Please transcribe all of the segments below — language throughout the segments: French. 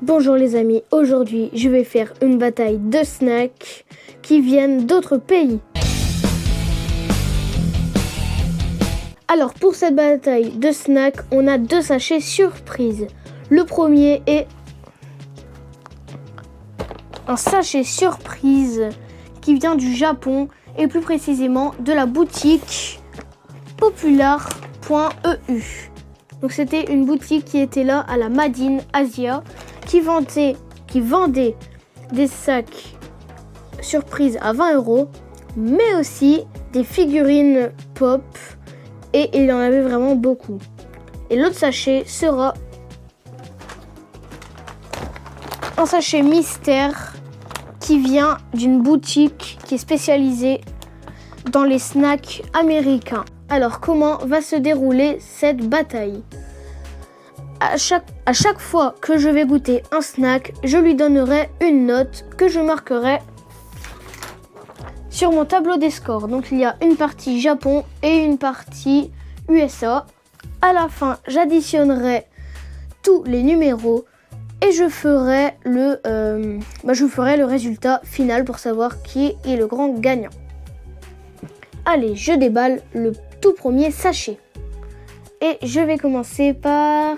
Bonjour les amis, aujourd'hui je vais faire une bataille de snacks qui viennent d'autres pays. Alors pour cette bataille de snacks, on a deux sachets surprises. Le premier est un sachet surprise qui vient du Japon et plus précisément de la boutique popular.eu. Donc c'était une boutique qui était là à la Made in Asia qui vendait des sacs surprises à 20 €, mais aussi des figurines pop et il en avait vraiment beaucoup. Et l'autre sachet sera un sachet mystère qui vient d'une boutique qui est spécialisée dans les snacks américains. Alors comment va se dérouler cette bataille ? À chaque fois que je vais goûter un snack, je lui donnerai une note que je marquerai sur mon tableau des scores. Donc il y a une partie Japon et une partie USA. À la fin, j'additionnerai tous les numéros et je ferai le résultat final pour savoir qui est le grand gagnant. Allez, je déballe le tout premier sachet. Et je vais commencer par...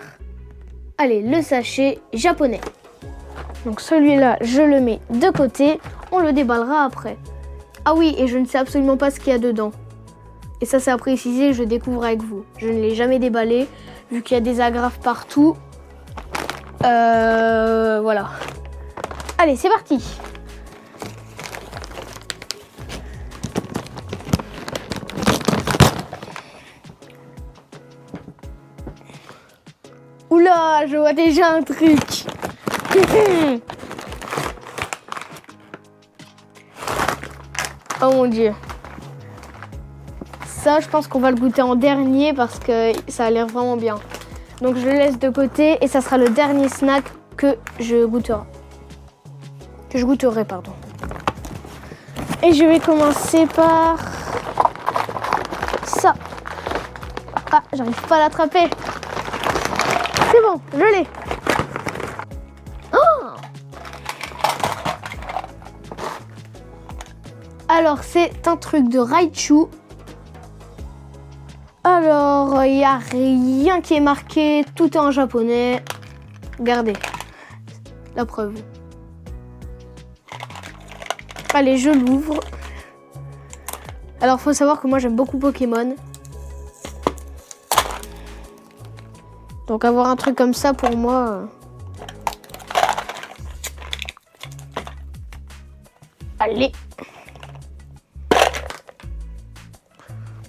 le sachet japonais. Donc celui-là, je le mets de côté. On le déballera après. Ah oui, et je ne sais absolument pas ce qu'il y a dedans. Et ça, c'est à préciser, je découvre avec vous. Je ne l'ai jamais déballé, vu qu'il y a des agrafes partout. Voilà. Allez, c'est parti. Oula, je vois déjà un truc. Oh mon dieu. Ça, je pense qu'on va le goûter en dernier parce que ça a l'air vraiment bien. Donc je le laisse de côté et ça sera le dernier snack que je goûterai. Et je vais commencer par ça. Ah, j'arrive pas à l'attraper. C'est bon, je l'ai. Oh! Alors, c'est un truc de Raichu. Alors, il n'y a rien qui est marqué. Tout est en japonais. Regardez. La preuve. Allez, je l'ouvre. Alors, faut savoir que moi, j'aime beaucoup Pokémon. Donc avoir un truc comme ça pour moi... Allez.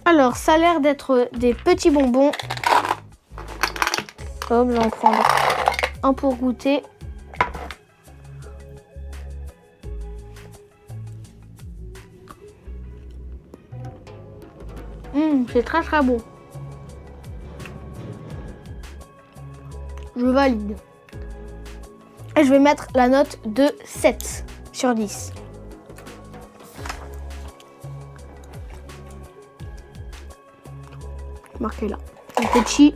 Alors ça a l'air d'être des petits bonbons. Hop, je vais en prendre un pour goûter. C'est très très bon. Je valide. Et je vais mettre la note de 7 sur 10. Marqué là. Un petit.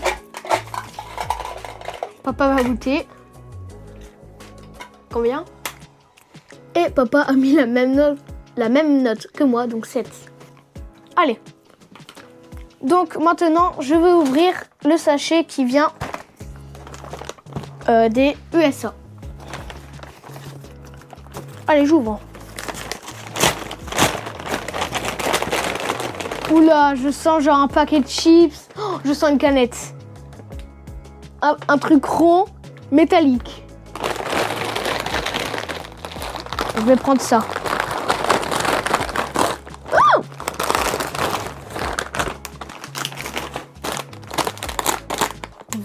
Papa va goûter. Combien? Et papa a mis la même note que moi, donc 7. Allez. Donc maintenant, je vais ouvrir le sachet qui vient des USA. Allez, j'ouvre. Oula, je sens genre un paquet de chips. Oh, je sens une canette. Un truc rond, métallique. Je vais prendre ça. Oh!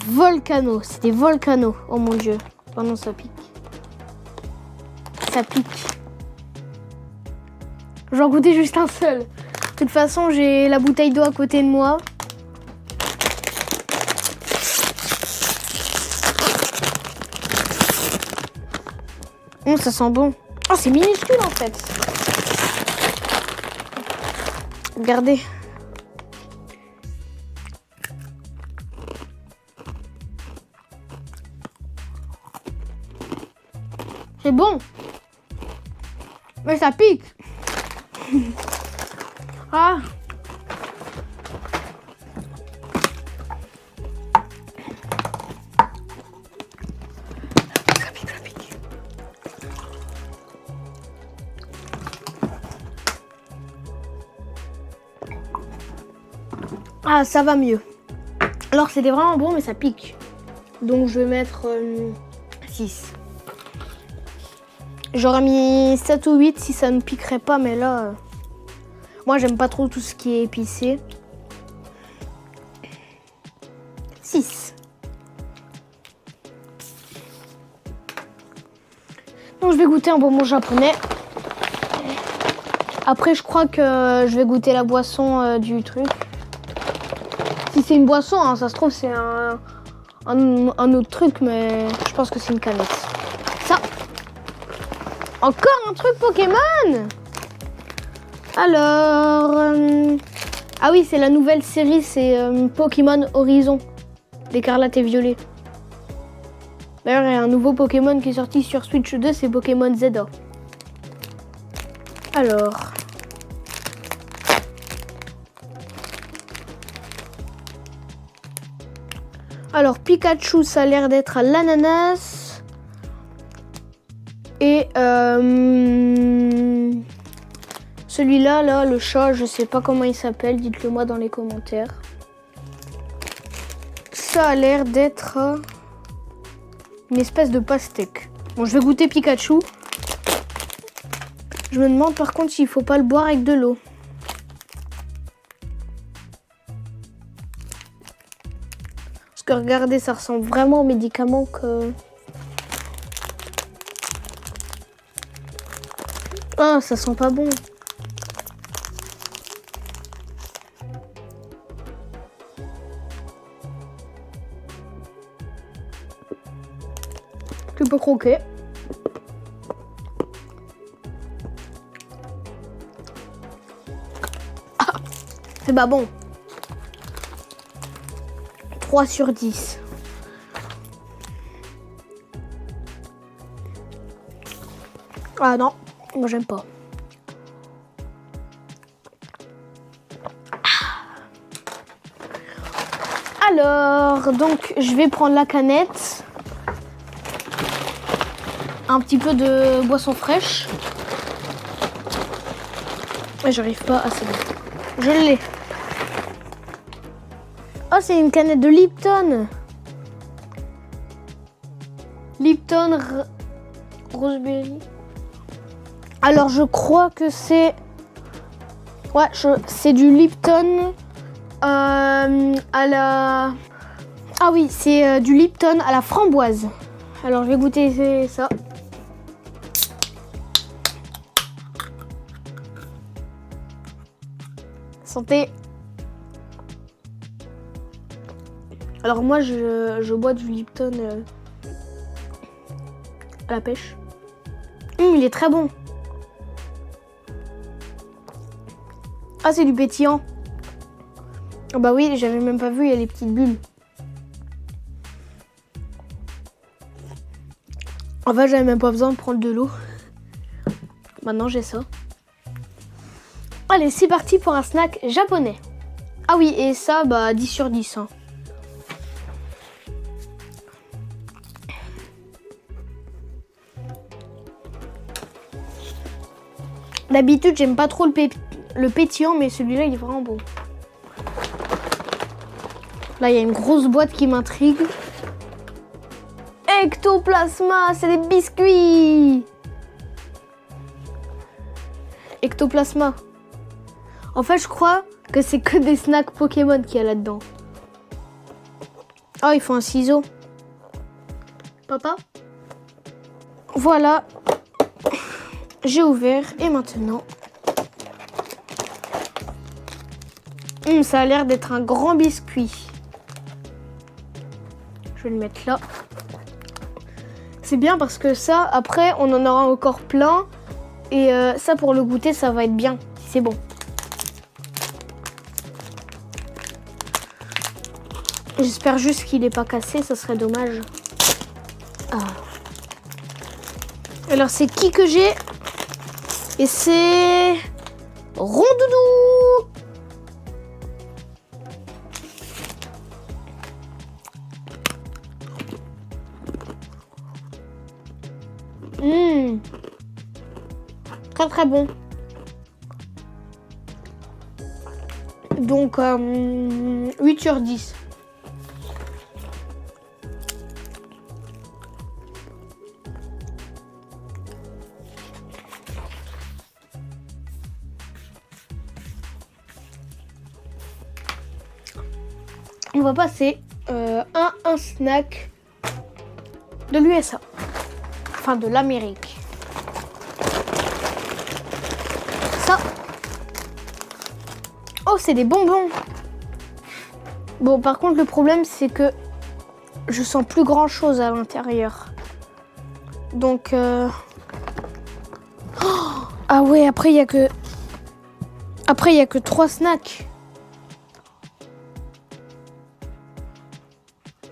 Volcano, c'est des volcanos. Oh mon dieu. Oh non, ça pique. Ça pique. J'en goûtais juste un seul. De toute façon, j'ai la bouteille d'eau à côté de moi. Ça sent bon. Oh, c'est minuscule en fait. Regardez. C'est bon. Mais ça pique. Ah. Ça pique, ça pique. Ah, ça va mieux. Alors, c'était vraiment bon, mais ça pique. Donc, je vais mettre 6. J'aurais mis 7 ou 8 si ça ne piquerait pas, mais là... moi, j'aime pas trop tout ce qui est épicé. 6. Donc, je vais goûter un bonbon japonais. Après, je crois que je vais goûter la boisson du truc. Si c'est une boisson, hein, ça se trouve, c'est un autre truc, mais je pense que c'est une canette. Ça. Encore un truc Pokémon. Alors... ah oui, c'est la nouvelle série, c'est Pokémon Horizon. L'écarlate et violet. D'ailleurs, il y a un nouveau Pokémon qui est sorti sur Switch 2, c'est Pokémon Zeta. Alors... alors, Pikachu, ça a l'air d'être à l'ananas. Et celui-là, là, le chat, je sais pas comment il s'appelle, dites-le moi dans les commentaires. Ça a l'air d'être une espèce de pastèque. Bon, je vais goûter Pikachu. Je me demande par contre s'il faut pas le boire avec de l'eau. Parce que regardez, ça ressemble vraiment aux médicaments que... ah, ça sent pas bon. Tu peux croquer. Ah, c'est pas bon. 3 sur 10. Ah non, moi j'aime pas. Alors, donc je vais prendre la canette. Un petit peu de boisson fraîche. Et j'arrive pas à c'est bon. Je l'ai. Oh, c'est une canette de Lipton. Lipton Roseberry. Alors, je crois que c'est... ouais, c'est du Lipton à la... ah oui, c'est du Lipton à la framboise. Alors, je vais goûter ça. Santé. Alors moi, je bois du Lipton à la pêche. Il est très bon. Ah, c'est du pétillant. Ah bah oui, j'avais même pas vu, il y a les petites bulles. En fait, j'avais même pas besoin de prendre de l'eau. Maintenant, j'ai ça. Allez, c'est parti pour un snack japonais. Ah oui, et ça, bah 10 sur 10. Hein. D'habitude, j'aime pas trop le pétillant, mais celui-là, il est vraiment bon. Là, il y a une grosse boîte qui m'intrigue. Ectoplasma, c'est des biscuits. Ectoplasma. En fait, je crois que c'est que des snacks Pokémon qu'il y a là-dedans. Oh, il faut un ciseau. Papa? Voilà. J'ai ouvert et maintenant... ça a l'air d'être un grand biscuit. Je vais le mettre là. C'est bien parce que ça, après, on en aura encore plein. Et ça, pour le goûter, ça va être bien. Si c'est bon. J'espère juste qu'il n'est pas cassé, ça serait dommage. Ah. Alors c'est qui que j'ai? Et c'est Rondoudou. Très très bon. Donc 8 sur 10. On va passer un snack de l'USA. Enfin de l'Amérique. Ça. Oh, c'est des bonbons. Bon, par contre, le problème, c'est que je sens plus grand chose à l'intérieur. Donc, oh, ah ouais, après, il y a que 3 snacks.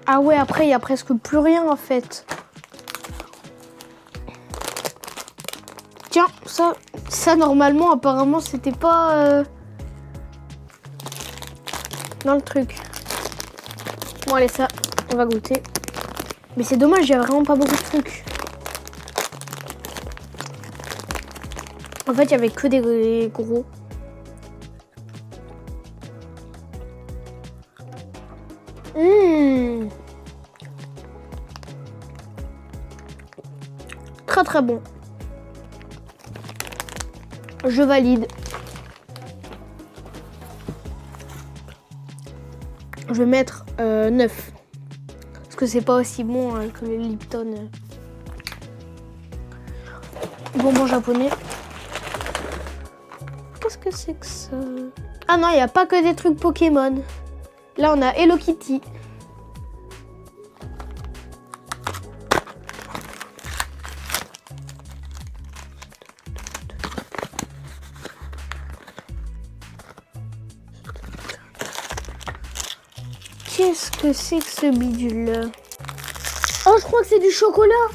Ah ouais, après, il y a presque plus rien, en fait. Tiens, ça normalement, apparemment, c'était pas dans le truc. Bon, allez, ça, on va goûter. Mais c'est dommage, il y a vraiment pas beaucoup de trucs. En fait, il y avait que des gros. Très très bon. Je valide. Je vais mettre 9. Parce que c'est pas aussi bon que les Lipton. Bonbon japonais. Qu'est-ce que c'est que ça? Ah non, il n'y a pas que des trucs Pokémon. Là, on a Hello Kitty. Qu'est-ce que c'est que ce bidule? Oh, je crois que c'est du chocolat.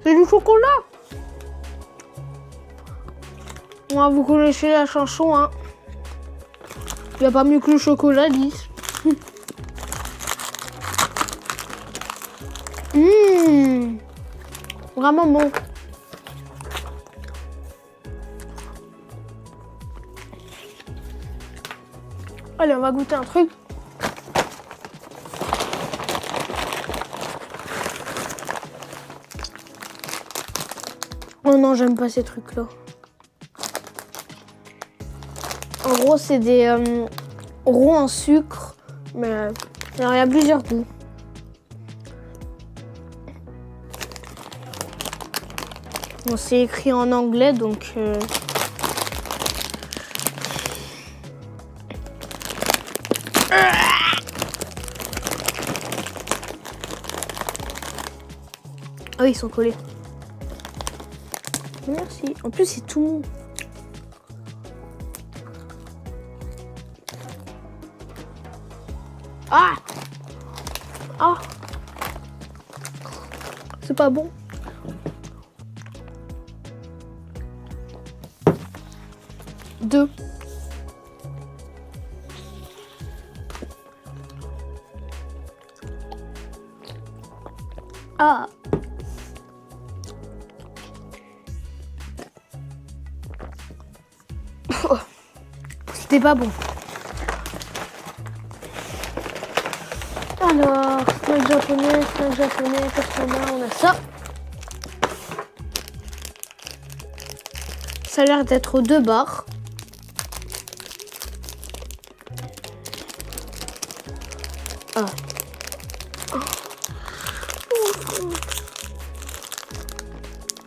C'est du chocolat. Ouais, vous connaissez la chanson, hein. Il n'y a pas mieux que le chocolat, lisse. Vraiment bon. Allez, on va goûter un truc. Oh non, j'aime pas ces trucs-là. En gros, c'est des roux en sucre, mais il y a plusieurs goûts. Bon, c'est écrit en anglais, donc... Ah oui, ils sont collés. Merci. En plus, c'est tout mou. Ah! Ah! C'est pas bon. Deux. Ah! C'était pas bon. Alors, snack japonais, qu'est-ce qu'on a? On a ça. Ça a l'air d'être 2 barres. Ah.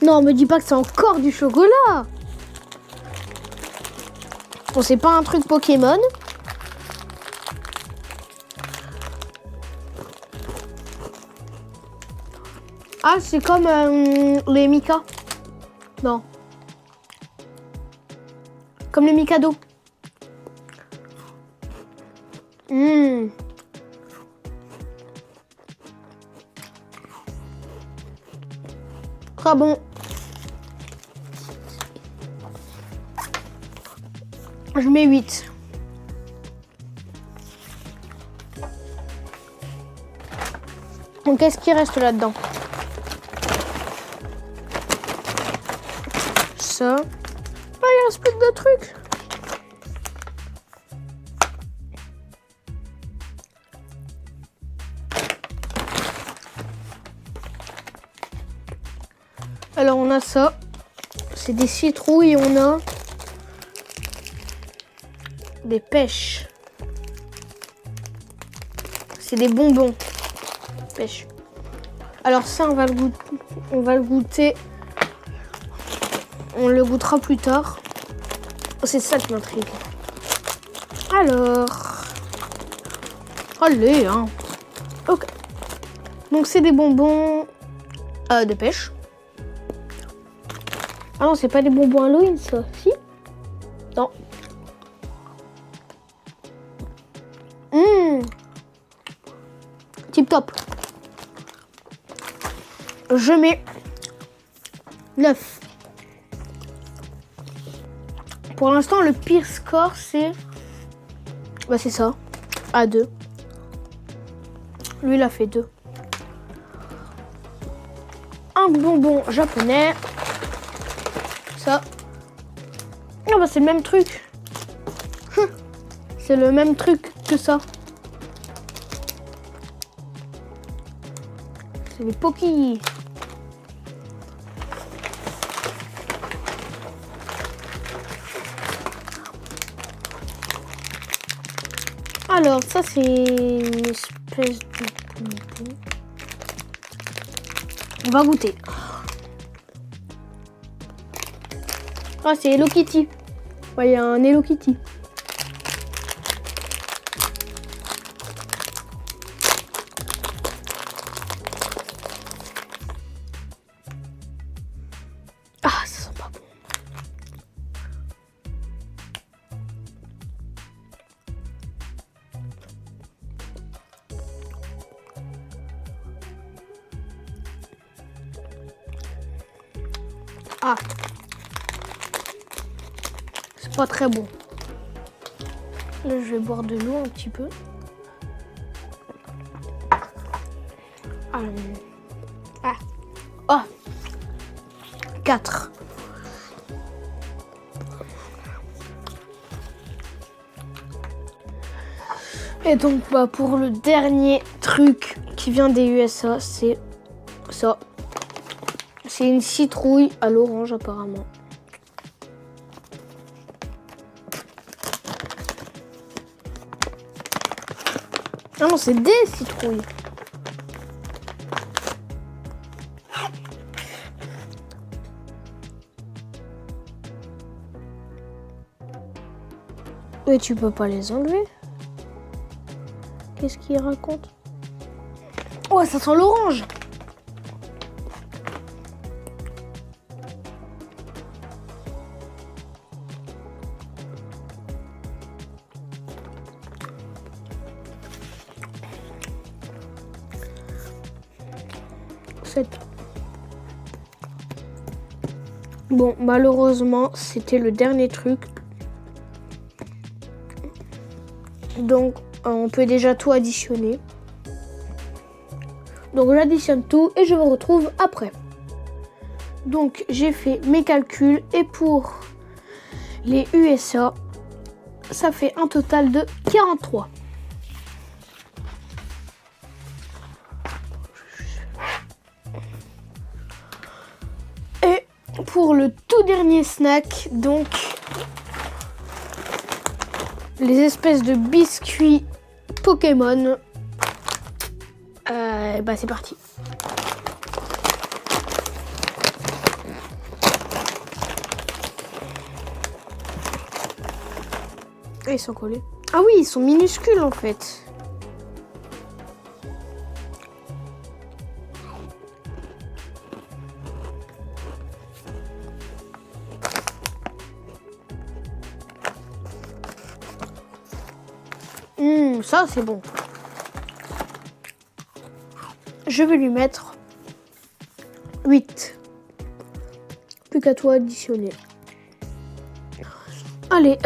Non, me dis pas que c'est encore du chocolat. Bon, c'est pas un truc Pokémon. Ah, c'est comme les Mika. Non. Comme les Mikado. Ultra bon. Je mets 8. Donc qu'est-ce qui reste là-dedans? Ça. Ah, il reste plus que 2 trucs. Alors on a ça. C'est des citrouilles, on a des pêches. C'est des bonbons. Pêche. Alors ça, on va le goûter. On le goûtera plus tard. Oh, c'est ça qui m'intrigue. Alors. Allez, hein. Ok. Donc c'est des bonbons de pêche. Ah non, c'est pas des bonbons Halloween, ça. Si? Non. Tip top. Je mets 9. Pour l'instant, le pire score, c'est... Bah, c'est ça. À 2. Lui, il a fait 2. Un bonbon japonais. Ça. Ah bah, c'est le même truc. C'est le même truc que ça. C'est les Poki. Alors, ça, c'est une espèce de bonbon. On va goûter. Ah, c'est Hello Kitty. Ouais, il y a un Hello Kitty. Ah, ça sent pas bon. Ah. C'est pas très bon. Là, je vais boire de l'eau un petit peu. Oh. 4. Et donc, bah, pour le dernier truc qui vient des USA, c'est ça. C'est une citrouille à l'orange, apparemment. Ah non, c'est des citrouilles. Mais tu peux pas les enlever. Qu'est-ce qu'il raconte? Oh, ça sent l'orange. Bon, malheureusement, c'était le dernier truc. Donc, on peut déjà tout additionner. Donc, j'additionne tout et je vous retrouve après. Donc, j'ai fait mes calculs et pour les USA, ça fait un total de 43. Et pour le tout dernier snack, donc les espèces de biscuits Pokémon, bah c'est parti. Ils sont collés. Ah oui, ils sont minuscules en fait. Ça c'est bon. Je vais lui mettre 8. plus qu'à toi additionner. Allez,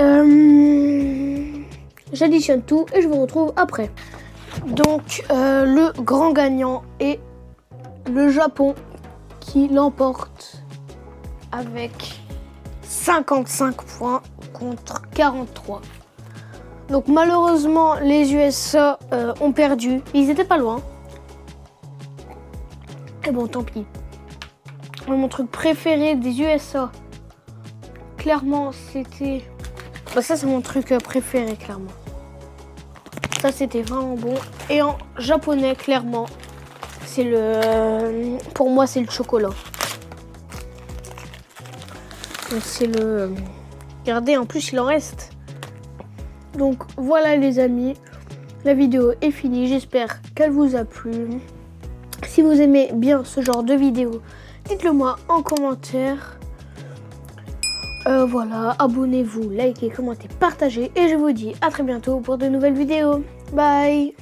j'additionne tout et je vous retrouve après. Donc, le grand gagnant est le Japon qui l'emporte avec 55 points contre 43. Donc malheureusement, les USA ont perdu. Ils étaient pas loin. Et bon, tant pis. Mon truc préféré des USA, clairement, c'était... Bah, ça, c'est mon truc préféré, clairement. Ça, c'était vraiment bon. Et en japonais, clairement, c'est le... Pour moi, c'est le chocolat. Donc, c'est le... Regardez, en plus, il en reste. Donc, voilà, les amis. La vidéo est finie. J'espère qu'elle vous a plu. Si vous aimez bien ce genre de vidéo, dites-le moi en commentaire. Voilà, abonnez-vous, likez, commentez, partagez. Et je vous dis à très bientôt pour de nouvelles vidéos. Bye!